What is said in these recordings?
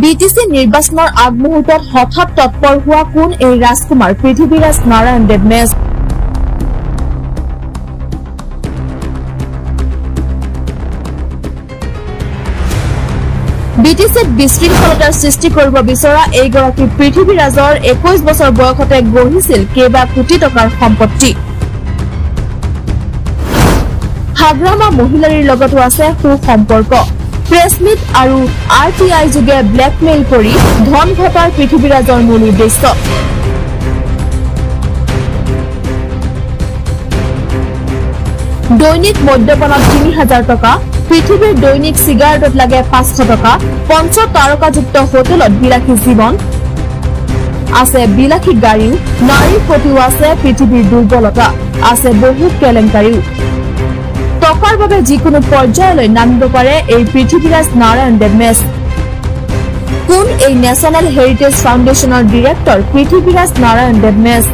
BTC নিৰ্বাচনৰ আগমুহূৰ্তত হঠাৎ তৎপৰ হোৱা কোন এই ৰাজকুমাৰ পৃথিৱীৰাজ নাৰায়ণ দেৱমেছ বিটিসিত বিশৃংখলতাৰ সৃষ্টি কৰিব বিচৰা এইগৰাকী পৃথিৱীৰাজৰ 21 বছৰ বয়সতে গঢ়িছিল কেইবা কোটি টকাৰ সম্পত্তি হাগ্ৰামা মহিলাৰীৰ লগতো আছে সুসম্পৰ্ক প্ৰেছমিট আৰু আৰটিআই যোগে ব্লেকমেইল কৰি ধন ঘটাৰ পৃথিৱীৰাজৰ মূল উদ্দেশ্য দৈনিক মদ্যপানত 3000 টকা পৃথিৱীৰ দৈনিক সিগাৰেটত লাগে 500 টকা পঞ্চ তাৰকাযুক্ত হোটেলত বিলাসী জীৱন আছে বিলাসী গাড়ীও নাৰীৰ প্ৰতিও আছে পৃথিৱীৰ দুৰ্বলতা আছে বহু কেলেংকাৰীও টকাৰ বাবে যিকোনো পৰ্যায়লৈ নামিব পাৰে এই পৃথিৱীৰাজ নাৰায়ণ দেৱমেছ কোন এই নেশ্যনেল হেৰিটেজ ফাউণ্ডেশ্যনৰ ডিৰেক্টৰ পৃথিৱীৰাজ নাৰায়ণ দেৱমেছ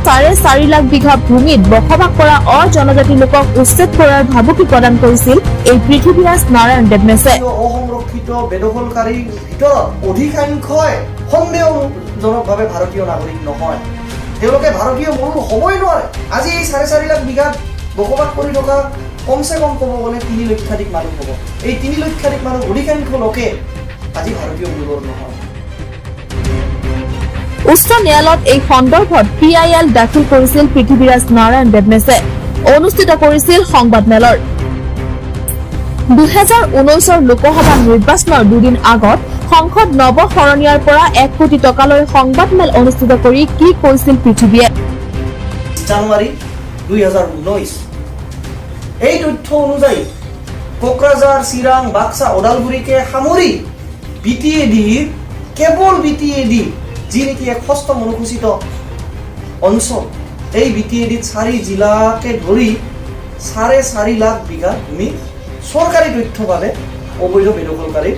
4.5 লাখ বিঘা ভূমিত বসবাস কৰা অজনজাতি লোকক উচ্ছেদ কৰাৰ ভাবুকি প্ৰদান কৰিছিল এই পৃথিৱীৰাজ নাৰায়ণ দেৱমেছে অসংৰক্ষিত বেদখলকাৰীৰ ভিতৰত অধিকাংশই সন্দেহজনকভাৱে ভাৰতীয় নাগৰিক নহয় তেওঁলোকে ভাৰতীয় মূল হ'বই নোৱাৰে আজি এই 4.5 লাখ বিঘাত বসবাস কৰি থকা কমসে কম ক'ব গ'লে 3 লক্ষাধিক মানুহ হ'ব এই 3 লক্ষাধিক মানুহ অধিকাংশ লোকে আজি ভাৰতীয় মূলৰ নহয় উচ্চ ন্যায়ালয়ত এই সন্দৰ্ভত পিআইএল দাখিল কৰিছিল পৃথিৱীৰাজ নাৰায়ণ দেৱমেছে অনুষ্ঠিত কৰিছিল সংবাদমেলৰ 2019 লোকসভা নিৰ্বাচনৰ দুদিন আগত সংসদ নৱসৰণীয়াৰ পৰা 1 কোটি টকালৈ সংবাদমেল অনুষ্ঠিত কৰি কি কৈছিল পৃথিৱীয়ে জানুৱাৰী 2019 এই তথ্য অনুযায়ী কোকৰাঝাৰ চিৰাং বাক্সা ওদালগুৰিকে সামৰি বিটিএডি কেৱল বিটিএডি যি নেকি এক হস্ত মনুসূচিত অঞ্চল এই বিটিএডিত 4 জিলাকে ধৰি 4.5 লাখ বিঘা ভূমি চৰকাৰী তথ্যভাৱে অবৈধ বেদখলকাৰী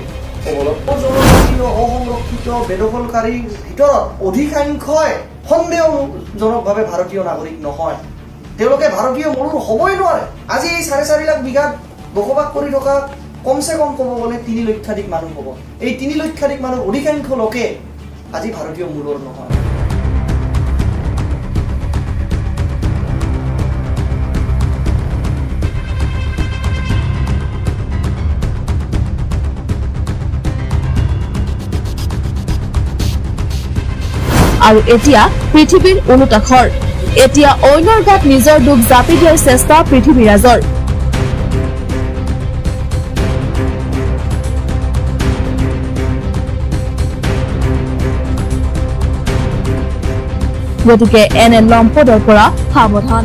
অসংৰক্ষিত বেদখলকাৰীৰ ভিতৰত অধিকাংশই সন্দেহজনকভাৱে ভাৰতীয় নাগৰিক নহয় তেওঁলোকে ভাৰতীয় মূল হ'বই নোৱাৰে আজি এই 4.5 লাখ বিঘাত বসবাস কৰি থকা কমসে কম ক'ব গ'লে 3 লক্ষাধিক মানুহ হ'ব এই 3 লক্ষাধিক মানুহ অধিকাংশ লোকে আজি ভাৰতীয় মূলৰ নহয় আৰু এতিয়া পৃথিৱীৰ ওলোটাখৰ এতিয়া অন্যৰ গাত নিজৰ দুখ জাপি দিয়াৰ চেষ্টা পৃথিৱীৰাজৰ গতিকে এনে লম্পটৰ পৰা সাৱধান